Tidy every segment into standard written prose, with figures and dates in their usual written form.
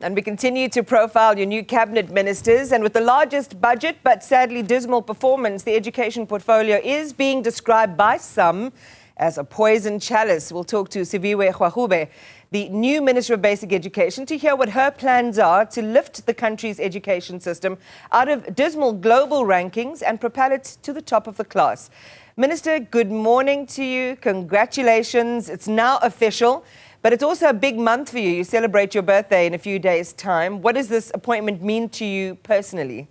And we continue to profile your new cabinet ministers. And with the largest budget but sadly dismal performance, the education portfolio is being described by some as a poison chalice. We'll talk to Siviwe Gwarube, the new Minister of Basic Education, to hear what her plans are to lift the country's education system out of dismal global rankings and propel it to the top of the class. Minister, good morning to you. Congratulations. It's now official. But it's also a big month for you. You celebrate your birthday in a few days' time. What does this appointment mean to you personally?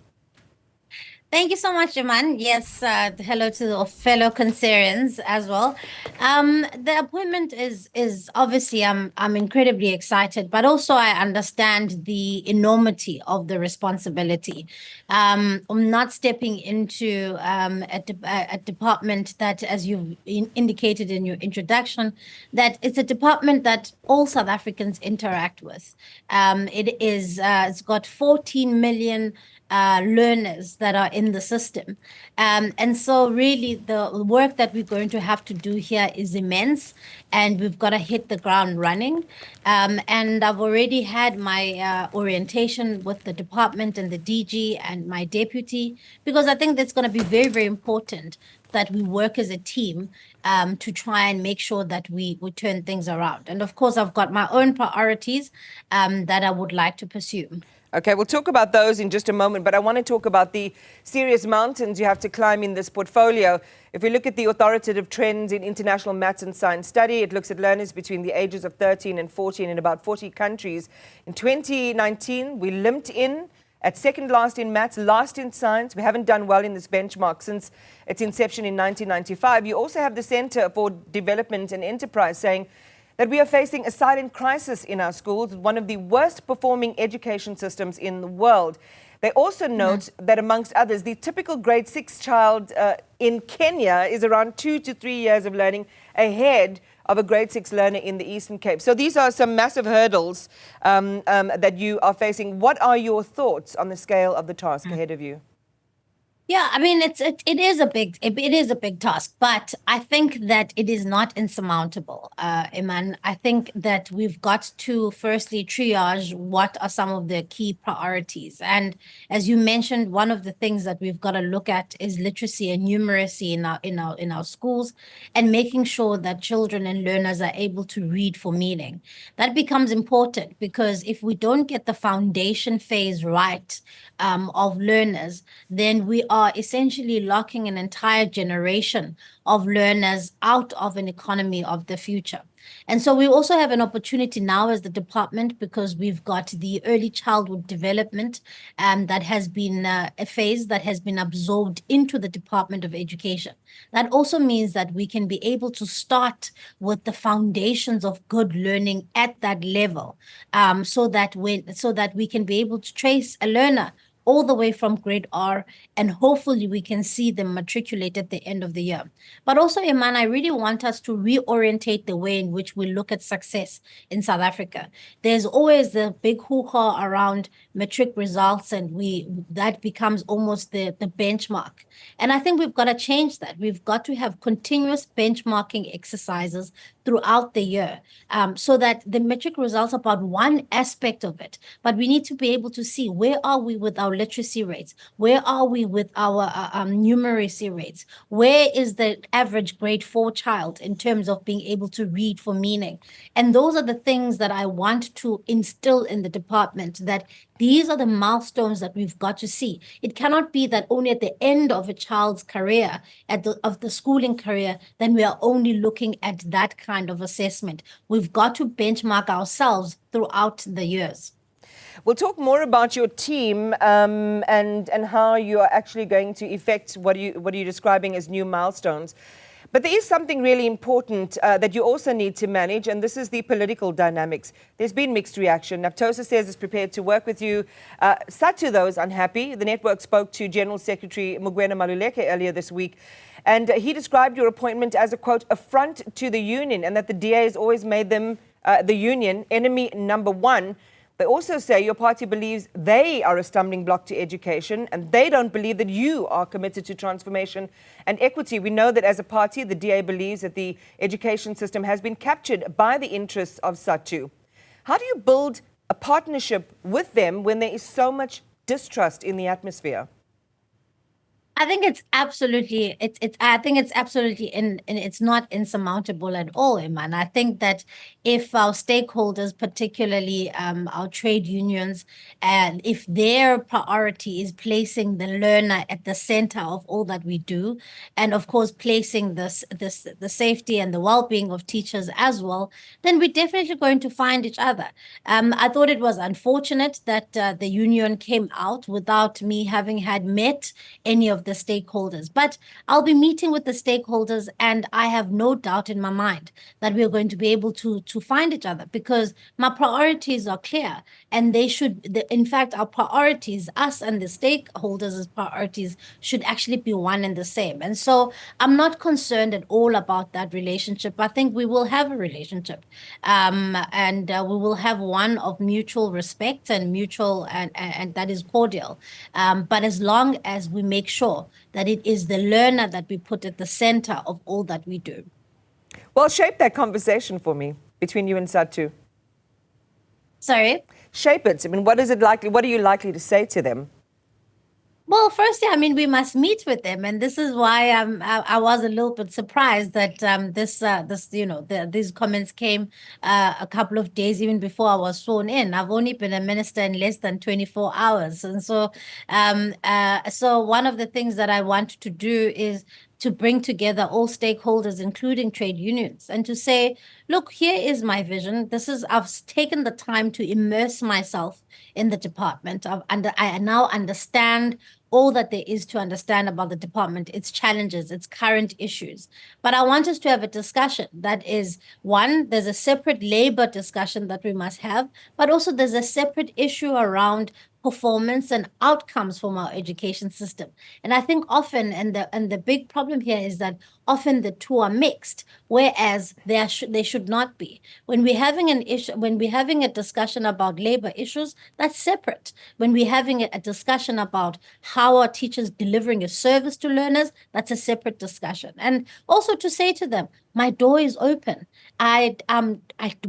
Thank you so much, Iman. Yes, hello to the fellow Cancerians as well. The appointment is obviously, I'm incredibly excited, but also I understand the enormity of the responsibility. I'm not stepping into a department that, as you've indicated in your introduction, that it's a department that all South Africans interact with. It's got 14 million learners that are in the system. And so really the work that we're going to have to do here is immense, and we've got to hit the ground running. And I've already had my orientation with the department and the DG and my deputy, because I think that's going to be very, very important that we work as a team to try and make sure that we turn things around. And of course, I've got my own priorities that I would like to pursue. Okay, we'll talk about those in just a moment, but I want to talk about the serious mountains you have to climb in this portfolio. If we look at the authoritative trends in international maths and science study, it looks at learners between the ages of 13 and 14 in about 40 countries. In 2019, we limped in at second last in maths, last in science. We haven't done well in this benchmark since its inception in 1995. You also have the Center for Development and Enterprise saying that we are facing a silent crisis in our schools, one of the worst performing education systems in the world. They also note that, amongst others, the typical grade 6 child in Kenya is around 2 to 3 years of learning ahead of a grade 6 learner in the Eastern Cape. So these are some massive hurdles that you are facing. What are your thoughts on the scale of the task ahead of you? Yeah, I mean, it is a big task, but I think that it is not insurmountable, Iman. I think that we've got to firstly triage what are some of the key priorities. And as you mentioned, one of the things that we've got to look at is literacy and numeracy in our schools, and making sure that children and learners are able to read for meaning. That becomes important because if we don't get the foundation phase right of learners, then we are essentially locking an entire generation of learners out of an economy of the future. And so we also have an opportunity now as the department, because we've got the early childhood development that has been a phase that has been absorbed into the Department of Education. That also means that we can be able to start with the foundations of good learning at that level, so that we can be able to trace a learner all the way from grade R, and hopefully we can see them matriculate at the end of the year. But also, Iman, I really want us to reorientate the way in which we look at success in South Africa. There's always the big hoo-ha around matric results, and that becomes almost the benchmark. And I think we've got to change that. We've got to have continuous benchmarking exercises throughout the year, so that the matric results are about one aspect of it, but we need to be able to see where are we with our literacy rates, where are we with our numeracy rates, where is the average grade 4 child in terms of being able to read for meaning. And those are the things that I want to instill in the department, that these are the milestones that we've got to see. It cannot be that only at the end of a child's career, of the schooling career, then we are only looking at that kind of assessment. We've got to benchmark ourselves throughout the years. We'll talk more about your team and how you are actually going to effect what you're describing as new milestones. But there is something really important that you also need to manage, and this is the political dynamics. There's been mixed reaction. Navtosa says it's prepared to work with you. Satu, though, is unhappy. The network spoke to General Secretary Mugwena Maluleke earlier this week, and he described your appointment as a, quote, affront to the union, and that the DA has always made them, the union, enemy number one. They also say your party believes they are a stumbling block to education, and they don't believe that you are committed to transformation and equity. We know that as a party, the DA believes that the education system has been captured by the interests of SATU. How do you build a partnership with them when there is so much distrust in the atmosphere? I think it's absolutely I think it's absolutely it's not insurmountable at all, Iman. I think that if our stakeholders, particularly our trade unions, and if their priority is placing the learner at the center of all that we do, and of course placing the safety and the well-being of teachers as well, then we're definitely going to find each other. I thought it was unfortunate that the union came out without me having had met any of the stakeholders. But I'll be meeting with the stakeholders, and I have no doubt in my mind that we're going to be able to find each other, because my priorities are clear, and they should, in fact, our priorities, us and the stakeholders' priorities, should actually be one and the same. And so I'm not concerned at all about that relationship. I think we will have a relationship, and we will have one of mutual respect and mutual and that is cordial. But as long as we make sure that it is the learner that we put at the center of all that we do. Well, shape that conversation for me between you and Satu. Sorry? Shape it. I mean, what are you likely to say to them? Well, firstly, I mean, we must meet with them, and this is why I was a little bit surprised that these comments came a couple of days even before I was sworn in. I've only been a minister in less than 24 hours, and so so one of the things that I want to do is to bring together all stakeholders, including trade unions, and to say, look, here is my vision. I've taken the time to immerse myself in the department. I now understand all that there is to understand about the department, its challenges, its current issues. But I want us to have a discussion that is, one, there's a separate labor discussion that we must have, but also there's a separate issue around performance and outcomes from our education system. And I think often, and the big problem here is that often the two are mixed, whereas they should not be. When we're having a discussion about labor issues, that's separate. When we're having a discussion about how are teachers delivering a service to learners, that's a separate discussion. And also to say to them, my door is open. I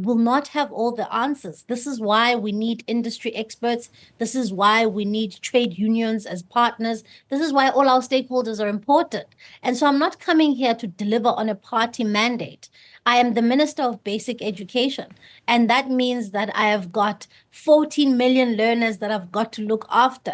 will not have all the answers. This is why we need industry experts. This is why we need trade unions as partners. This is why all our stakeholders are important. And so I'm not coming here to deliver on a party mandate. I am the Minister of Basic Education, and that means that I have got 14 million learners that I've got to look after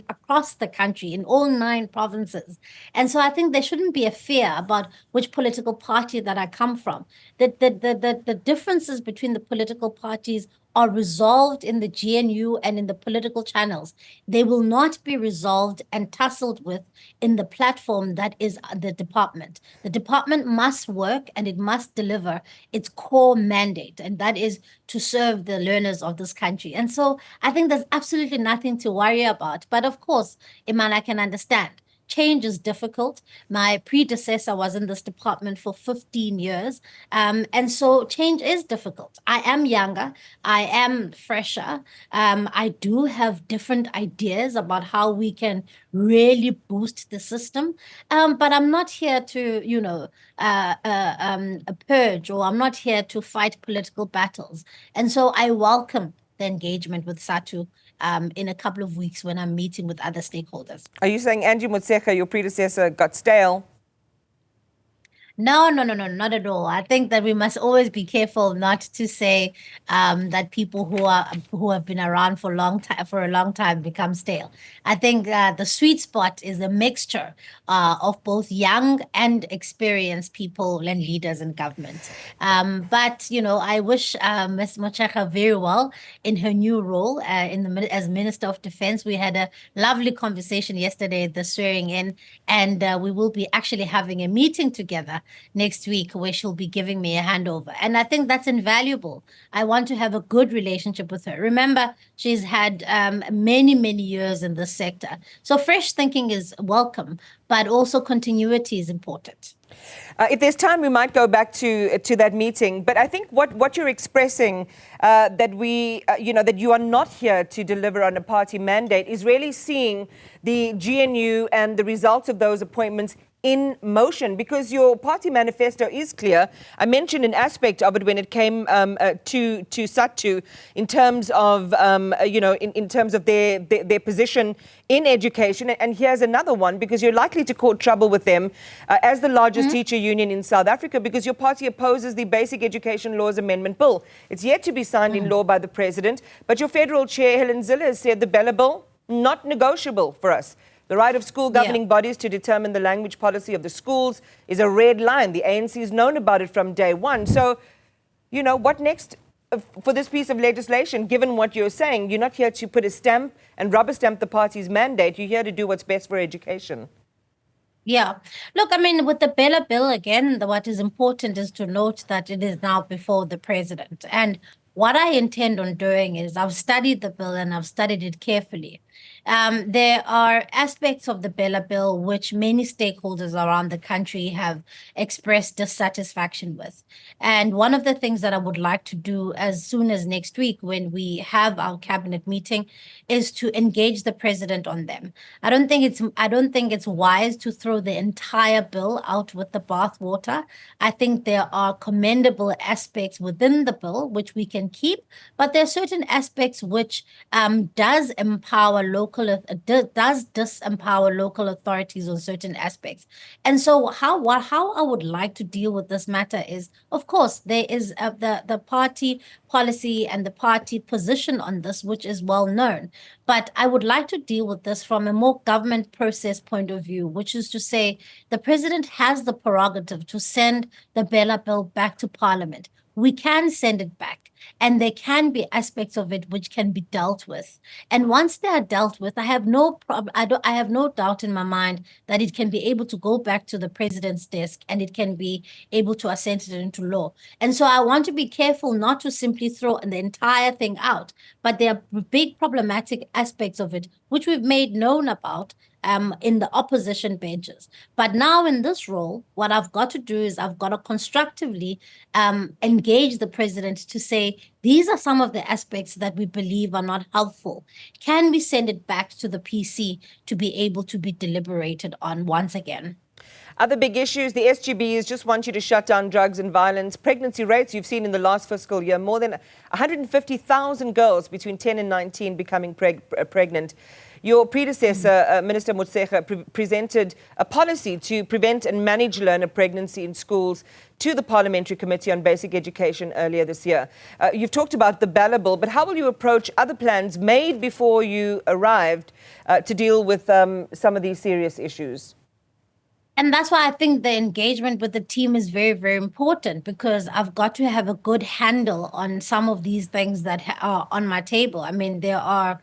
across the country, in all 9 provinces. And so I think there shouldn't be a fear about which political party that I come from. The differences between the political parties are resolved in the GNU and in the political channels. They will not be resolved and tussled with in the platform that is the department. The department must work, and it must deliver its core mandate, and that is to serve the learners of this country. And so I think there's absolutely nothing to worry about. But of course, Iman, I can understand. Change is difficult. My predecessor was in this department for 15 years. And so change is difficult. I am younger. I am fresher. I do have different ideas about how we can really boost the system. But I'm not here to, purge, or I'm not here to fight political battles. And so I welcome the engagement with Satu in a couple of weeks when I'm meeting with other stakeholders. Are you saying Angie Motshekga, your predecessor, got stale? No, not at all. I think that we must always be careful not to say that people who have been around for a long time become stale. I think the sweet spot is a mixture of both young and experienced people and leaders in government. But I wish Ms. Motshekga very well in her new role as Minister of Defense. We had a lovely conversation yesterday at the swearing in, and we will be actually having a meeting together next week where she'll be giving me a handover. And I think that's invaluable. I want to have a good relationship with her. Remember, she's had many years in this sector. So fresh thinking is welcome, but also continuity is important. If there's time, we might go back to that meeting. But I think what you're expressing, that you are not here to deliver on a party mandate, is really seeing the GNU and the results of those appointments in motion? Because your party manifesto is clear. I mentioned an aspect of it when it came to SADTU in terms of, in terms of their position in education. And here's another one, because you're likely to cause trouble with them as the largest teacher union in South Africa, because your party opposes the Basic Education Laws Amendment Bill. It's yet to be signed in law by the president, but your federal chair, Helen Zille, has said the BELA Bill, not negotiable for us. The right of school governing bodies to determine the language policy of the schools is a red line. The ANC has known about it from day one. So, what next for this piece of legislation, given what you're saying? You're not here to put a stamp and rubber stamp the party's mandate. You're here to do what's best for education. Yeah. Look, I mean, with the BELA Bill, again, what is important is to note that it is now before the president. And what I intend on doing is I've studied the bill and I've studied it carefully. There are aspects of the BELA Bill which many stakeholders around the country have expressed dissatisfaction with. And one of the things that I would like to do as soon as next week when we have our cabinet meeting is to engage the president on them. I don't think it's wise to throw the entire bill out with the bathwater. I think there are commendable aspects within the bill which we can keep, but there are certain aspects which does disempower local authorities on certain aspects. And so how I would like to deal with this matter is, of course, there is the party policy and the party position on this, which is well known. But I would like to deal with this from a more government process point of view, which is to say the president has the prerogative to send the BELA Bill back to Parliament. We can send it back, and there can be aspects of it which can be dealt with. And once they are dealt with, I have no doubt in my mind that it can be able to go back to the president's desk and it can be able to assent it into law. And so I want to be careful not to simply throw the entire thing out, but there are big problematic aspects of it which we've made known about in the opposition benches. But now in this role, what I've got to do is I've got to constructively engage the president to say, these are some of the aspects that we believe are not helpful. Can we send it back to the PC to be able to be deliberated on once again? Other big issues, the SGBs just want you to shut down drugs and violence. Pregnancy rates you've seen in the last fiscal year, more than 150,000 girls between 10 and 19 becoming pregnant. Your predecessor, Minister Motshekga, presented a policy to prevent and manage learner pregnancy in schools to the Parliamentary Committee on Basic Education earlier this year. You've talked about the BELA Bill, but how will you approach other plans made before you arrived to deal with some of these serious issues? And that's why I think the engagement with the team is very, very important, because I've got to have a good handle on some of these things that are on my table. I mean, there are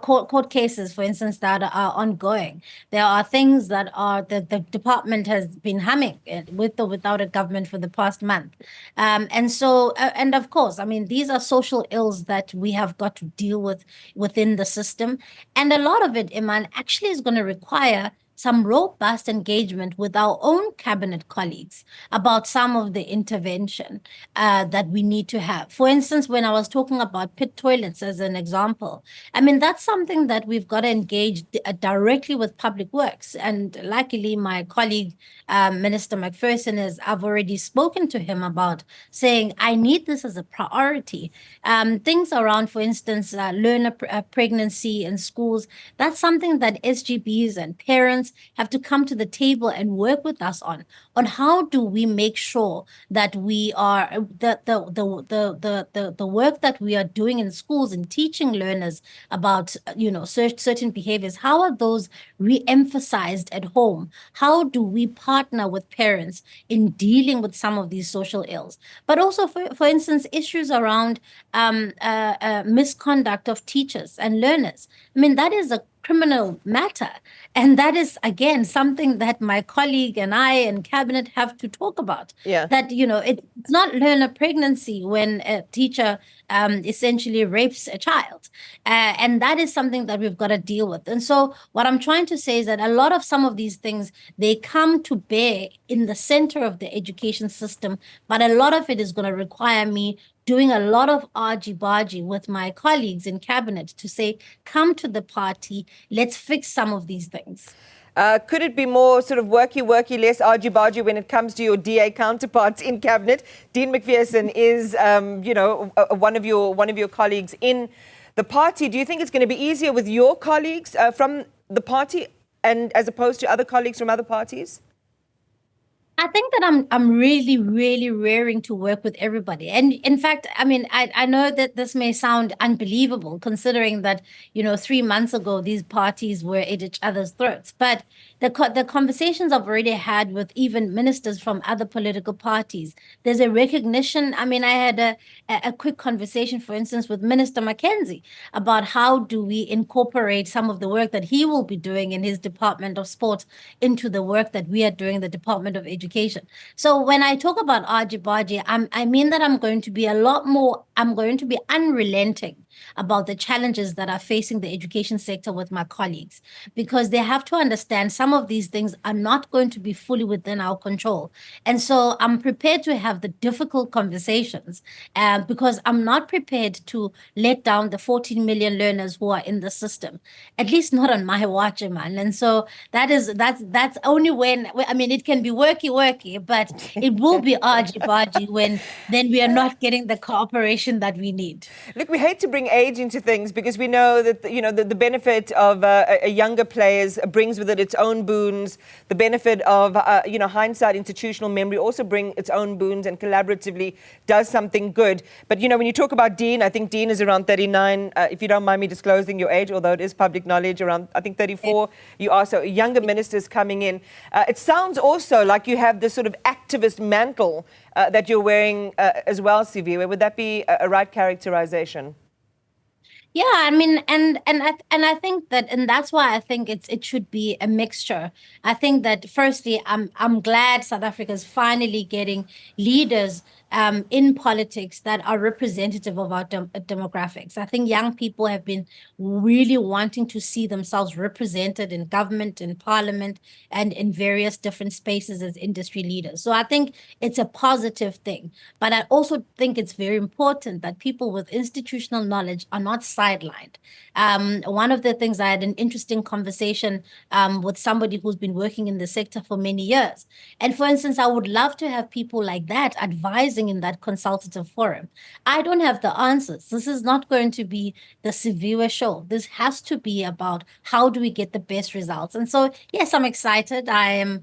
court cases, for instance, that are ongoing. There are things that are the department has been humming with or without a government for the past month. And so, and of course, I mean, these are social ills that we have got to deal with within the system. And a lot of it, Iman, actually is going to require some robust engagement with our own cabinet colleagues about some of the intervention that we need to have. For instance, when I was talking about pit toilets as an example, I mean, that's something that we've got to engage directly with Public Works. And luckily, my colleague, Minister McPherson, I've already spoken to him about saying, I need this as a priority. Things around, for instance, learner pregnancy in schools, that's something that SGBs and parents have to come to the table and work with us on how do we make sure that we are the work that we are doing in schools and teaching learners about certain behaviors, how are those re-emphasized at home? How do we partner with parents in dealing with some of these social ills? But also, for instance, issues around misconduct of teachers and learners. I mean, that is a criminal matter. And that is, again, something that my colleague and I and cabinet have to talk about. Yeah. That, it's not learner pregnancy when a teacher essentially rapes a child. And that is something that we've got to deal with. And so what I'm trying to say is that a lot of some of these things, they come to bear in the center of the education system, but a lot of it is going to require me doing a lot of argy-bargy with my colleagues in cabinet to say, come to the party, let's fix some of these things. Could it be more sort of worky, less argy-bargy when it comes to your DA counterparts in cabinet? Dean McPherson is, one of your colleagues in the party. Do you think it's going to be easier with your colleagues from the party and as opposed to other colleagues from other parties? I think that I'm really, really raring to work with everybody. And in fact, I mean, I know that this may sound unbelievable considering that, 3 months ago, these parties were at each other's throats. But the conversations I've already had with even ministers from other political parties, there's a recognition. I mean, I had a quick conversation, for instance, with Minister Mackenzie about how do we incorporate some of the work that he will be doing in his Department of Sport into the work that we are doing in the Department of Education. So when I talk about argy-bargy, I mean that I'm going to be unrelenting about the challenges that are facing the education sector with my colleagues, because they have to understand some of these things are not going to be fully within our control. And so I'm prepared to have the difficult conversations because I'm not prepared to let down the 14 million learners who are in the system, at least not on my watch, man. And so that's only when, I mean, it can be worky, but it will be argy-bargy when then we are not getting the cooperation that we need. Look, we hate to bring age into things because we know that the benefit of a younger players brings with it its own boons. The benefit of hindsight, institutional memory also bring its own boons and collaboratively does something good. But when you talk about Dean, I think Dean is around 39. If you don't mind me disclosing your age, although it is public knowledge, around I think 34. You are, so younger ministers coming in. It sounds also like you have this sort of activist mantle that you're wearing as well, Siviwe. Would that be a right characterization? Yeah, I mean, and I think that, and that's why I think it should be a mixture. I think that firstly, I'm glad South Africa is finally getting leaders in politics that are representative of our demographics. I think young people have been really wanting to see themselves represented in government, in parliament, and in various different spaces as industry leaders. So I think it's a positive thing. But I also think it's very important that people with institutional knowledge are not sidelined. One of the things, I had an interesting conversation with somebody who's been working in the sector for many years. And for instance, I would love to have people like that advising in that consultative forum. I don't have the answers. This is not going to be the Siviwe show. This has to be about how do we get the best results. And so, yes, I'm excited. I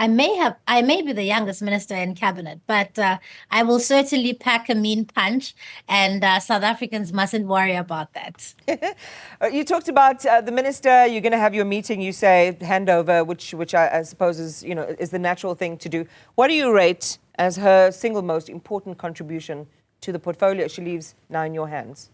may be the youngest minister in cabinet, but I will certainly pack a mean punch, and South Africans mustn't worry about that. You talked about the minister. You're going to have your meeting, you say, handover, which I suppose is the natural thing to do. What do you rate as her single most important contribution to the portfolio she leaves now in your hands?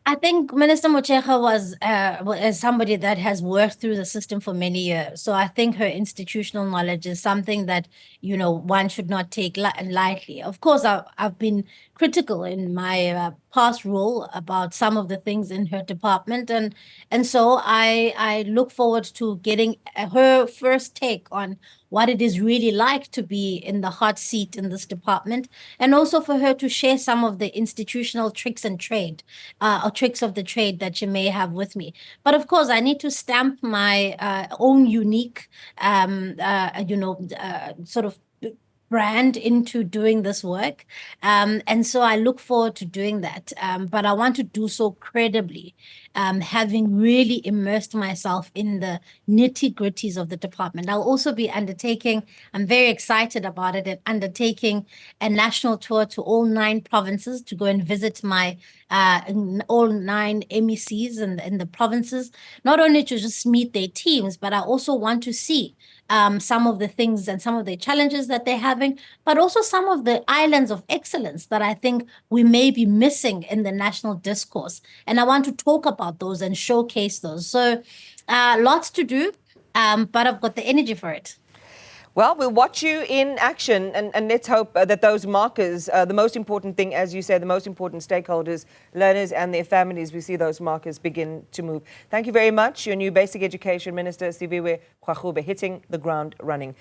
I think Minister Motshekga was somebody that has worked through the system for many years. So I think her institutional knowledge is something that, one should not take lightly. Of course, I've been critical in my past role about some of the things in her department. And so I look forward to getting her first take on what it is really like to be in the hot seat in this department, and also for her to share some of the institutional tricks and trade, or tricks of the trade that she may have with me. But of course, I need to stamp my own unique, sort of brand into doing this work. And so I look forward to doing that. But I want to do so credibly, having really immersed myself in the nitty-gritties of the department. I'll also be undertaking, I'm very excited about it, and undertaking a national tour to all 9 provinces to go and visit my all 9 MECs in the provinces, not only to just meet their teams, but I also want to see some of the things and some of the challenges that they're having, but also some of the islands of excellence that I think we may be missing in the national discourse. And I want to talk about those and showcase those. So lots to do, but I've got the energy for it. Well, we'll watch you in action, and let's hope that those markers, the most important thing, as you say, the most important stakeholders, learners and their families, we see those markers begin to move. Thank you very much. Your new Basic Education Minister, Siviwe Gwarube, hitting the ground running.